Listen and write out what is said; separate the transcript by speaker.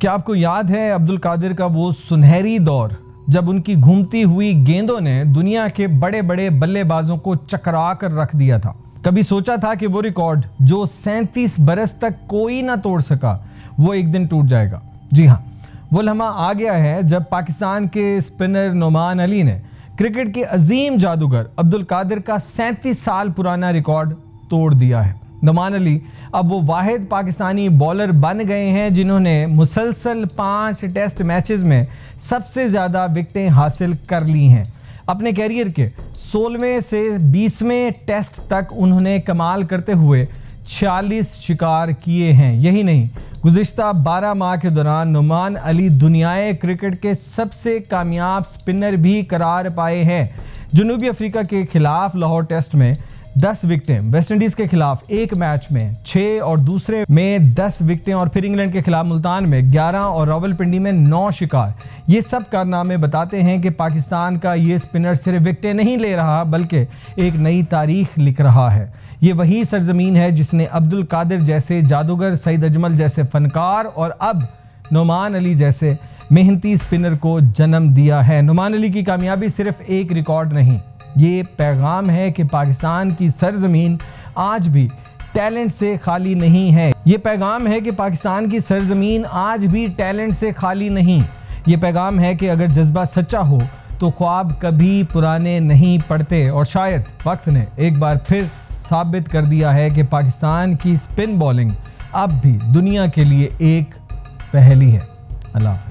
Speaker 1: क्या आपको याद है अब्दुल कादिर का वो सुनहरी दौर जब उनकी घूमती हुई गेंदों ने दुनिया के बड़े बड़े बल्लेबाजों को चकरा कर रख दिया था। कभी सोचा था कि वो रिकॉर्ड जो 37 बरस तक कोई ना तोड़ सका वो एक दिन टूट जाएगा। जी हाँ, वो लम्हा आ गया है जब पाकिस्तान के स्पिनर नोमान अली ने क्रिकेट के अजीम जादूगर अब्दुल कादिर का 37 साल पुराना रिकॉर्ड तोड़ दिया है। नोमान अली अब वो वाहिद पाकिस्तानी बॉलर बन गए हैं जिन्होंने मुसलसल 5 टेस्ट मैचेस में सबसे ज़्यादा विकेटें हासिल कर ली हैं। अपने कैरियर के 16वें से 20वें टेस्ट तक उन्होंने कमाल करते हुए 46 शिकार किए हैं। यही नहीं, गुज़िश्ता 12 माह के दौरान नोमान अली दुनियाए क्रिकेट के सबसे कामयाब स्पिनर भी करार पाए हैं। जनूबी अफ्रीका के खिलाफ लाहौर टेस्ट में 10 विकेटें, वेस्ट इंडीज़ के खिलाफ एक मैच में 6 और दूसरे में 10 विकेटें और फिर इंग्लैंड के खिलाफ मुल्तान में 11 और रावलपिंडी में 9 शिकार। ये सब कारनामे बताते हैं कि पाकिस्तान का ये स्पिनर सिर्फ विकेटें नहीं ले रहा बल्कि एक नई तारीख लिख रहा है। ये वही सरजमीन है जिसने अब्दुल कादिर जैसे जादूगर, सईद अजमल जैसे फनकार और अब नोमान अली जैसे मेहनती स्पिनर को जन्म दिया है। नोमान अली की कामयाबी सिर्फ एक रिकॉर्ड नहीं, ये पैगाम है कि पाकिस्तान की सरजमीन आज भी टैलेंट से खाली नहीं है। ये पैगाम है कि पाकिस्तान की सरजमीन आज भी टैलेंट से खाली नहीं। ये पैगाम है कि अगर जज्बा सच्चा हो तो ख्वाब कभी पुराने नहीं पड़ते। और शायद वक्त ने एक बार फिर साबित कर दिया है कि पाकिस्तान की स्पिन बॉलिंग अब भी दुनिया के लिए एक पहेली है। अल्लाह हाफ़िज़।